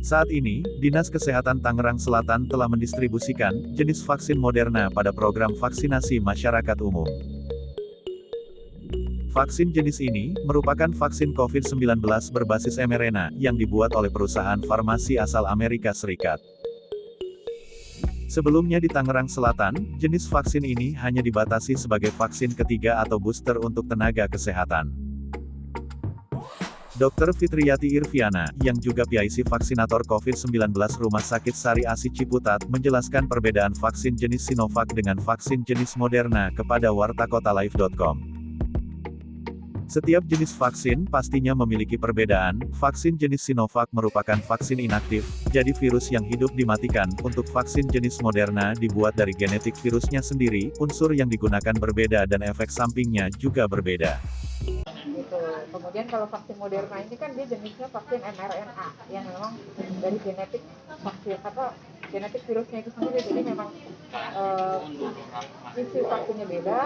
Saat ini, Dinas Kesehatan Tangerang Selatan telah mendistribusikan jenis vaksin Moderna pada program vaksinasi masyarakat umum. Vaksin jenis ini merupakan vaksin COVID-19 berbasis mRNA yang dibuat oleh perusahaan farmasi asal Amerika Serikat. Sebelumnya di Tangerang Selatan, jenis vaksin ini hanya dibatasi sebagai vaksin ketiga atau booster untuk tenaga kesehatan. Dr. Fitriyati Irviana, yang juga PIC vaksinator COVID-19 Rumah Sakit Sari Asi Ciputat, menjelaskan perbedaan vaksin jenis Sinovac dengan vaksin jenis Moderna kepada wartakotalive.com. Setiap jenis vaksin pastinya memiliki perbedaan. Vaksin jenis Sinovac merupakan vaksin inaktif, jadi virus yang hidup dimatikan. Untuk vaksin jenis Moderna dibuat dari genetik virusnya sendiri, unsur yang digunakan berbeda dan efek sampingnya juga berbeda. Gitu. Kemudian kalau vaksin Moderna ini kan dia jenisnya vaksin mRNA yang memang dari genetik vaksin genetik virusnya itu sendiri, jadi memang isi vaksinnya beda,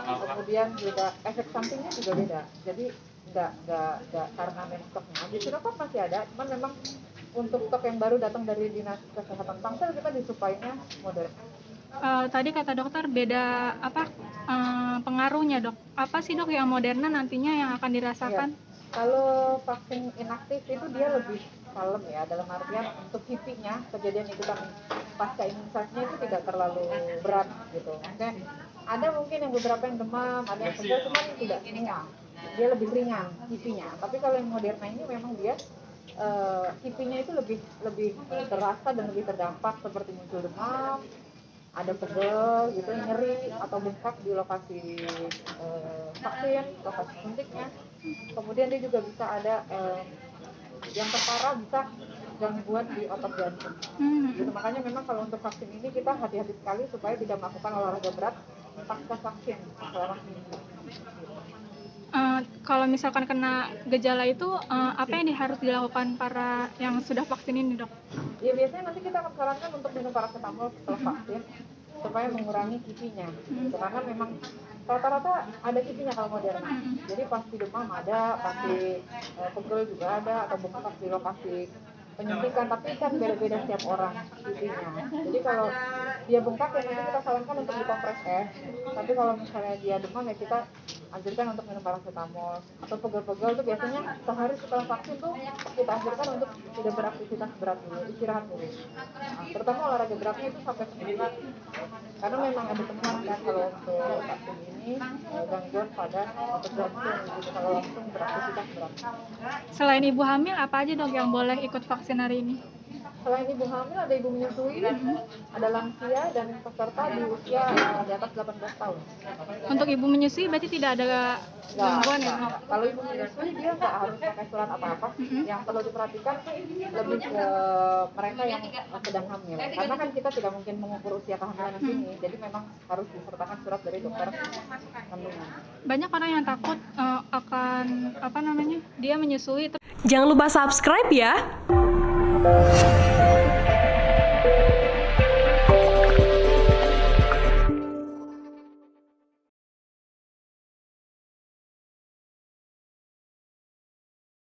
kemudian juga efek sampingnya juga beda. Jadi nggak karena memang stoknya habis, Sinovac masih ada, cuman memang untuk stok yang baru datang dari Dinas Kesehatan Tangsel kita disuplainya Moderna. Tadi kata dokter beda pengaruhnya dok. Apa sih dok yang Moderna nantinya yang akan dirasakan? Ya. Kalau vaksin inaktif itu dia lebih kalem ya, dalam artian untuk kipinya kejadian ikutan pasca imunisasinya itu tidak terlalu berat gitu. Dan ada mungkin yang beberapa yang demam, ada yang pegal, cuman tidak semua. Dia lebih ringan kipinya. Tapi kalau yang Moderna ini memang dia kipinya itu lebih terasa dan lebih terdampak, seperti muncul demam, ada pegel gitu, nyeri atau bengkak di lokasi vaksin, lokasi suntiknya. Kemudian dia juga bisa ada yang terparah bisa gangguan di otot jantung. Gitu. Makanya memang kalau untuk vaksin ini kita hati-hati sekali supaya tidak melakukan olahraga berat pasca vaksin selama seminggu. Kalau misalkan kena gejala itu, apa yang harus dilakukan para yang sudah vaksin ini dok? Ya biasanya nanti kita akan sarankan untuk minum paracetamol setelah vaksin supaya mengurangi kipinya. Gitu. Karena memang rata-rata ada kipinya kalau Moderna. Jadi pasti demam ada, pasti pegel juga ada, atau bengkak di lokasi penyuntikan, tapi kan beda-beda setiap orang kipinya. Jadi kalau dia bengkak ya nanti kita sarankan untuk dikompres es. Tapi kalau misalnya dia demam ya kita anjurkan untuk minum paracetamol. Atau pegel-pegel tuh biasanya sehari setelah vaksin tuh kita anjurkan untuk tidak beraktivitas berat dulu, istirahat dulu. Nah, terutama olahraga beratnya itu sampai seminggu. Karena memang ada temuan kan kalau untuk vaksin ini gangguan pada otot jantung gitu kalau langsung beraktivitas berat. Selain ibu hamil, apa aja dok yang boleh ikut vaksin hari ini? Selain ibu hamil ada ibu menyusui, ada lansia dan peserta di usia di atas 18 tahun. Untuk ibu menyusui berarti tidak ada gangguan ya? Enggak. Kalau ibu menyusui dia nggak harus pakai surat apa-apa. Yang perlu diperhatikan lebih ke mereka yang sedang hamil. Karena kan kita tidak mungkin mengukur usia kehamilan di sini, jadi memang harus disertakan surat dari dokter kandungan. Banyak orang yang takut akan dia menyusui. Jangan lupa subscribe ya.